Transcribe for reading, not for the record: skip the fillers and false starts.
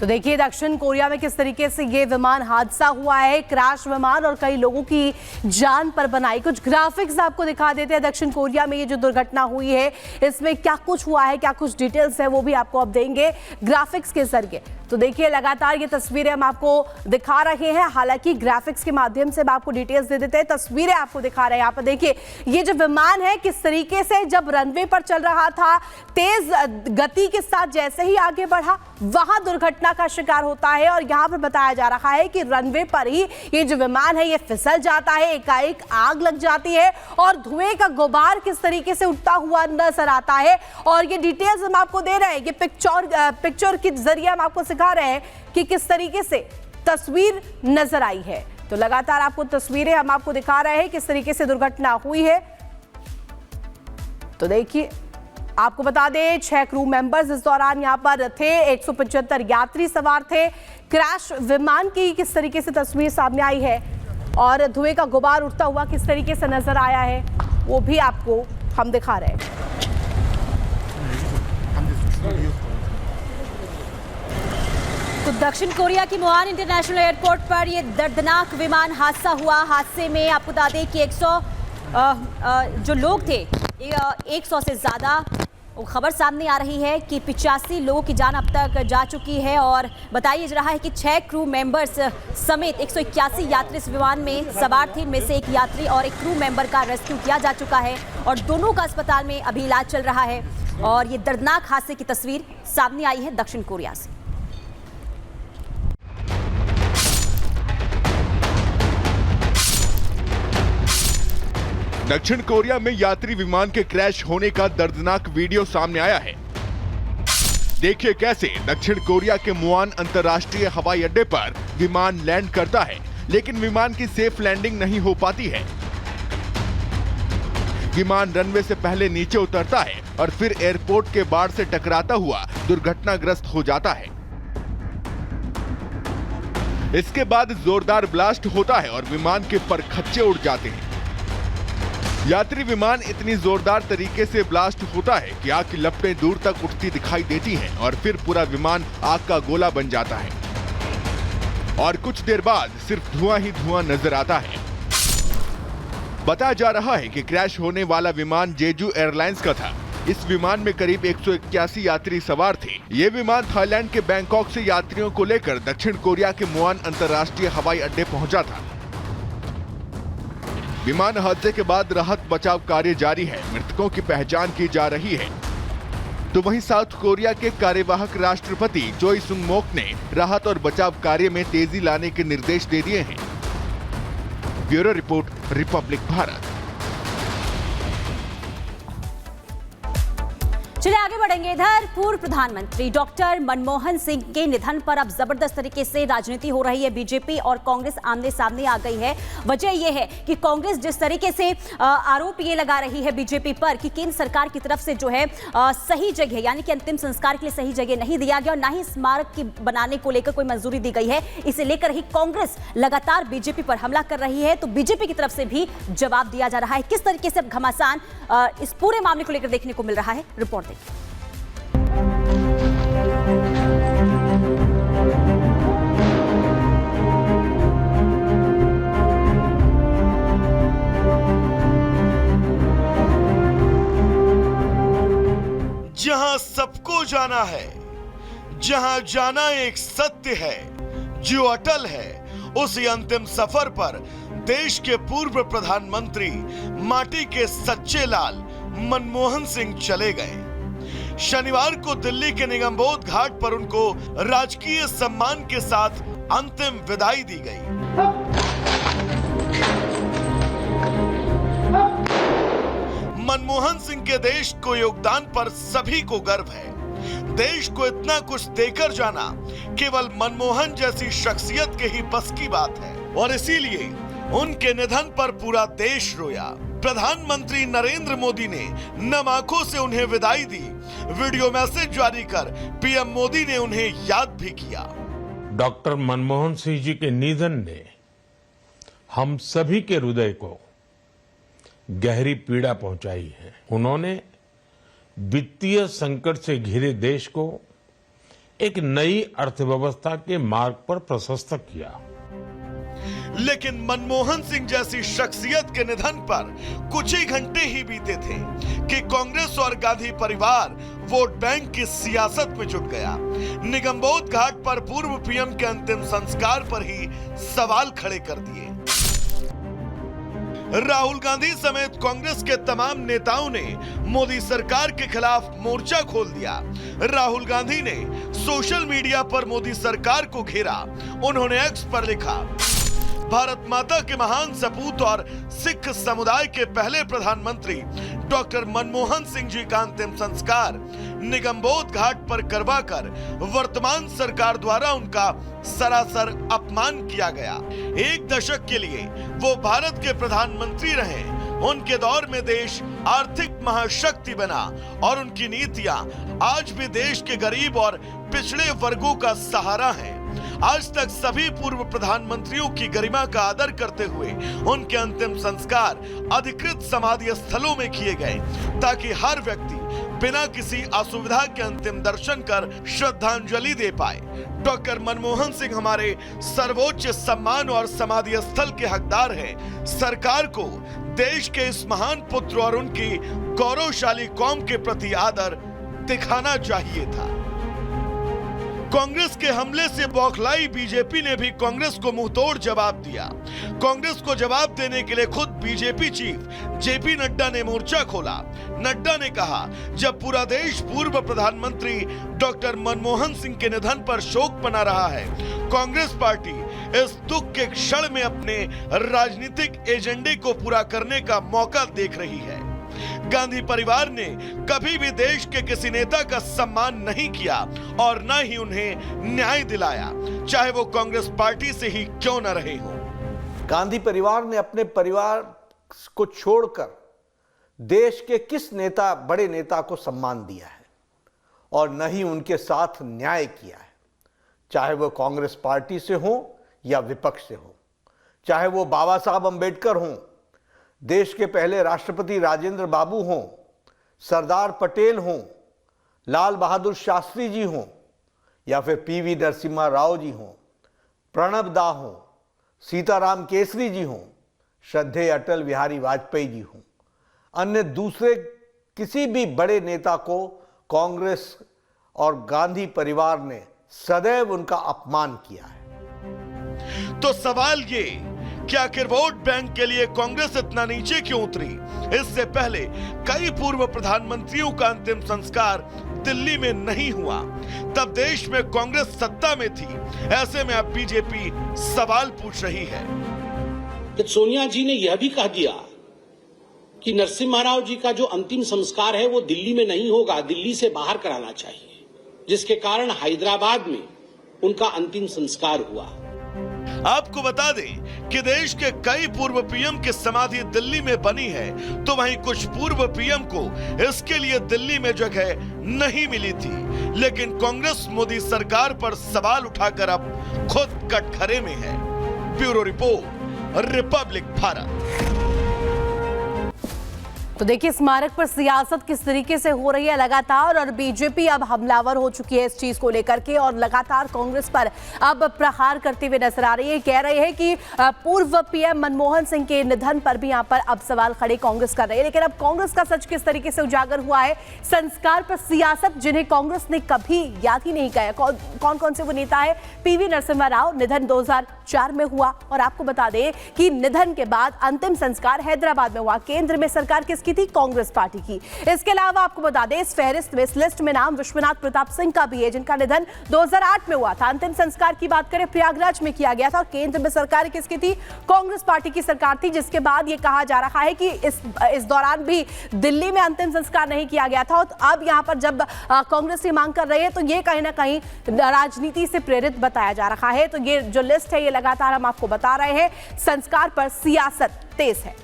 तो देखिए दक्षिण कोरिया में किस तरीके से ये विमान हादसा हुआ है, क्रैश विमान और कई लोगों की जान पर बनाई। कुछ ग्राफिक्स आपको दिखा देते हैं दक्षिण कोरिया में ये जो दुर्घटना हुई है इसमें क्या कुछ हुआ है, क्या कुछ डिटेल्स है वो भी आपको अब देंगे ग्राफिक्स के जरिए। तो देखिए लगातार ये तस्वीरें हम आपको दिखा रहे हैं, हालांकि ग्राफिक्स के माध्यम से हम आपको डिटेल्स दे देते हैं, तस्वीरें आपको दिखा रहे हैं। यहाँ पर देखिए ये जो विमान है किस तरीके से जब रनवे पर चल रहा था, तेज गति के साथ जैसे ही आगे बढ़ा वहां दुर्घटना का शिकार होता है। और यहाँ पर बताया जा रहा है कि रनवे पर ही ये जो विमान है ये फिसल जाता है, एकाएक आग लग जाती है और धुएं का गुबार किस तरीके से उठता हुआ नजर आता है। और ये डिटेल्स हम आपको दे रहे हैं, ये पिक्चर के जरिए हम आपको सिखा रहे हैं कि किस तरीके से तस्वीर नजर आई है। तो लगातार आपको तस्वीरें हम आपको दिखा रहे हैं किस तरीके से दुर्घटना हुई है। तो देखिए आपको बता दें 6 क्रू मेंबर्स इस दौरान यहां पर थे, 175 यात्री सवार थे। क्रैश विमान की किस तरीके से तस्वीर सामने आई है और धुएं का गुबार उठता हुआ किस तरीके से नजर आया है वो भी आपको हम दिखा रहे हैं। तो दक्षिण कोरिया की मुआन इंटरनेशनल एयरपोर्ट पर यह दर्दनाक विमान हादसा हुआ। हादसे में आपको बता दें कि 100 जो लोग थे 100 से ज़्यादा खबर सामने आ रही है कि 85 लोगों की जान अब तक जा चुकी है। और बताया जा रहा है कि 6 क्रू मेंबर्स समेत 181 यात्री इस विमान में सवार थे। इनमें से एक यात्री और एक क्रू मेंबर का रेस्क्यू किया जा चुका है और दोनों का अस्पताल में अभी इलाज चल रहा है। और ये दर्दनाक हादसे की तस्वीर सामने आई है दक्षिण कोरिया से। दक्षिण कोरिया में यात्री विमान के क्रैश होने का दर्दनाक वीडियो सामने आया है। देखिए कैसे दक्षिण कोरिया के मुआन अंतर्राष्ट्रीय हवाई अड्डे पर विमान लैंड करता है, लेकिन विमान की सेफ लैंडिंग नहीं हो पाती है। विमान रनवे से पहले नीचे उतरता है और फिर एयरपोर्ट के बाड़ से टकराता हुआ दुर्घटनाग्रस्त हो जाता है। इसके बाद जोरदार ब्लास्ट होता है और विमान के परखच्चे उड़ जाते हैं। यात्री विमान इतनी जोरदार तरीके से ब्लास्ट होता है कि आग की लपटें दूर तक उठती दिखाई देती हैं और फिर पूरा विमान आग का गोला बन जाता है और कुछ देर बाद सिर्फ धुआं ही धुआं नजर आता है। बताया जा रहा है कि क्रैश होने वाला विमान जेजू एयरलाइंस का था। इस विमान में करीब 181 यात्री सवार थे। ये विमान थाईलैंड के बैंकॉक से यात्रियों को लेकर दक्षिण कोरिया के मुआन अंतर्राष्ट्रीय हवाई अड्डे पहुंचा था। विमान हादसे के बाद राहत बचाव कार्य जारी है, मृतकों की पहचान की जा रही है। तो वहीं साउथ कोरिया के कार्यवाहक राष्ट्रपति चोई सुंग मोक ने राहत और बचाव कार्य में तेजी लाने के निर्देश दे दिए हैं। Bureau report, Republic Bharat. चलिए आगे बढ़ेंगे। इधर पूर्व प्रधानमंत्री डॉक्टर मनमोहन सिंह के निधन पर अब जबरदस्त तरीके से राजनीति हो रही है। बीजेपी और कांग्रेस आमने सामने आ गई है। वजह यह है कि कांग्रेस जिस तरीके से आरोप ये लगा रही है बीजेपी पर कि केंद्र सरकार की तरफ से जो है सही जगह यानी कि अंतिम संस्कार के लिए सही जगह नहीं दिया गया और ना ही स्मारक की बनाने को लेकर कोई मंजूरी दी गई है। इसे लेकर ही कांग्रेस लगातार बीजेपी पर हमला कर रही है। तो बीजेपी की तरफ से भी जवाब दिया जा रहा है। किस तरीके से अब घमासान इस पूरे मामले को लेकर देखने को मिल रहा है, रिपोर्ट जहां सबको जाना है, जहां जाना एक सत्य है जो अटल है, उसी अंतिम सफर पर देश के पूर्व प्रधानमंत्री माटी के सच्चे लाल मनमोहन सिंह चले गए। शनिवार को दिल्ली के निगमबोध घाट पर उनको राजकीय सम्मान के साथ अंतिम विदाई दी गई। मनमोहन सिंह के देश को योगदान पर सभी को गर्व है। देश को इतना कुछ देकर जाना केवल मनमोहन जैसी शख्सियत के ही बस की बात है और इसीलिए उनके निधन पर पूरा देश रोया। प्रधानमंत्री नरेंद्र मोदी ने नम आंखों से उन्हें विदाई दी। वीडियो मैसेज जारी कर पीएम मोदी ने उन्हें याद भी किया। डॉक्टर मनमोहन सिंह जी के निधन ने हम सभी के हृदय को गहरी पीड़ा पहुंचाई है। उन्होंने वित्तीय संकट से घिरे देश को एक नई अर्थव्यवस्था के मार्ग पर प्रशस्त किया। लेकिन मनमोहन सिंह जैसी शख्सियत के निधन पर कुछ ही घंटे ही बीते थे कि कांग्रेस और गांधी परिवार वोट बैंक की सियासत में जुट गया। निगमबोध घाट पर पूर्व पीएम के अंतिम संस्कार पर ही सवाल खड़े कर दिए। राहुल गांधी समेत कांग्रेस के तमाम नेताओं ने मोदी सरकार के खिलाफ मोर्चा खोल दिया। राहुल गांधी ने सोशल मीडिया पर मोदी सरकार को घेरा। उन्होंने एक्स पर लिखा, भारत माता के महान सपूत और सिख समुदाय के पहले प्रधानमंत्री डॉक्टर मनमोहन सिंह जी का अंतिम संस्कार निगमबोध घाट पर करवाकर वर्तमान सरकार द्वारा उनका सरासर अपमान किया गया। एक दशक के लिए वो भारत के प्रधानमंत्री रहे। उनके दौर में देश आर्थिक महाशक्ति बना और उनकी नीतियां आज भी देश के गरीब और पिछड़े वर्गों का सहारा हैं। आज तक सभी पूर्व प्रधानमंत्रियों की गरिमा का आदर करते हुए उनके अंतिम संस्कार अधिकृत समाधि स्थलों में किए गए ताकि हर व्यक्ति बिना किसी असुविधा के अंतिम दर्शन कर श्रद्धांजलि दे पाए। डॉक्टर मनमोहन सिंह हमारे सर्वोच्च सम्मान और समाधि स्थल के हकदार हैं। सरकार को देश के इस महान पुत्र और उनकी गौरवशाली कौम के प्रति आदर दिखाना चाहिए था। कांग्रेस के हमले से बौखलाई बीजेपी ने भी कांग्रेस को मुंहतोड़ जवाब दिया। कांग्रेस को जवाब देने के लिए खुद बीजेपी चीफ जेपी नड्डा ने मोर्चा खोला। नड्डा ने कहा, जब पूरा देश पूर्व प्रधानमंत्री डॉक्टर मनमोहन सिंह के निधन पर शोक मना रहा है, कांग्रेस पार्टी इस दुख के क्षण में अपने राजनीतिक एजेंडे को पूरा करने का मौका देख रही है। गांधी परिवार ने कभी भी देश के किसी नेता का सम्मान नहीं किया और न ही उन्हें न्याय दिलाया, चाहे वो कांग्रेस पार्टी से ही क्यों न रहे हो। गांधी परिवार ने अपने परिवार को छोड़कर देश के किस नेता, बड़े नेता को सम्मान दिया है और न ही उनके साथ न्याय किया है, चाहे वो कांग्रेस पार्टी से हो या विपक्ष से हो, चाहे वो बाबा साहब अंबेडकर हों, देश के पहले राष्ट्रपति राजेंद्र बाबू हों, सरदार पटेल हों, लाल बहादुर शास्त्री जी हों या फिर पीवी नरसिम्हा राव जी हों, प्रणब दा हों, सीताराम केसरी जी हों, श्रद्धेय अटल बिहारी वाजपेयी जी हों, अन्य दूसरे किसी भी बड़े नेता को कांग्रेस और गांधी परिवार ने सदैव उनका अपमान किया है। तो सवाल ये कि आखिर वोट बैंक के लिए कांग्रेस इतना नीचे क्यों उतरी? इससे पहले कई पूर्व प्रधानमंत्रियों का अंतिम संस्कार दिल्ली में नहीं हुआ, तब देश में कांग्रेस सत्ता में थी। ऐसे में अब बीजेपी सवाल पूछ रही है। सोनिया जी ने यह भी कह दिया कि नरसिम्हा राव जी का जो अंतिम संस्कार है वो दिल्ली में नहीं होगा, दिल्ली से बाहर कराना चाहिए, जिसके कारण हैदराबाद में उनका अंतिम संस्कार हुआ। आपको बता दें कि देश के कई पूर्व पीएम की समाधि दिल्ली में बनी है, तो वहीं कुछ पूर्व पीएम को इसके लिए दिल्ली में जगह नहीं मिली थी। लेकिन कांग्रेस मोदी सरकार पर सवाल उठाकर अब खुद कटघरे में है। Bureau report, Republic Bharat. तो देखिए, स्मारक पर सियासत किस तरीके से हो रही है लगातार, और बीजेपी अब हमलावर हो चुकी है इस चीज को लेकर के और लगातार कांग्रेस पर अब प्रहार करते हुए नजर आ रही है। कह रहे हैं कि पूर्व पीएम मनमोहन सिंह के निधन पर भी यहां पर अब सवाल खड़े कांग्रेस कर रही है। लेकिन अब कांग्रेस का सच किस तरीके से उजागर हुआ है? संस्कार पर सियासत, जिन्हें कांग्रेस ने कभी याद ही नहीं किया। कौन कौन से वो नेता है? पीवी नरसिम्हा राव, निधन 2004 में हुआ, और आपको बता दें कि निधन के बाद अंतिम संस्कार हैदराबाद में हुआ। केंद्र में सरकार किसकी थी? कांग्रेस पार्टी की। इसके अलावा आपको बता दें, इस फहरिस्त में, इस लिस्ट में नाम विश्वनाथ प्रताप सिंह का भी है, जिनका निधन 2008 में हुआ था। अंतिम संस्कार की बात करें, प्रयागराज में किया गया था, और केंद्र में सरकार किसकी थी? कांग्रेस पार्टी की सरकार थी। जिसके बाद यह कहा जा रहा है कि इस दौरान भी दिल्ली में अंतिम संस्कार नहीं किया गया था। तो अब यहां पर जब कांग्रेस ये मांग कर रही है, तो ये कहीं ना कहीं राजनीति से प्रेरित बताया जा रहा है। तो ये जो लिस्ट है, ये लगातार हम आपको बता रहे हैं। संस्कार पर सियासत तेज है।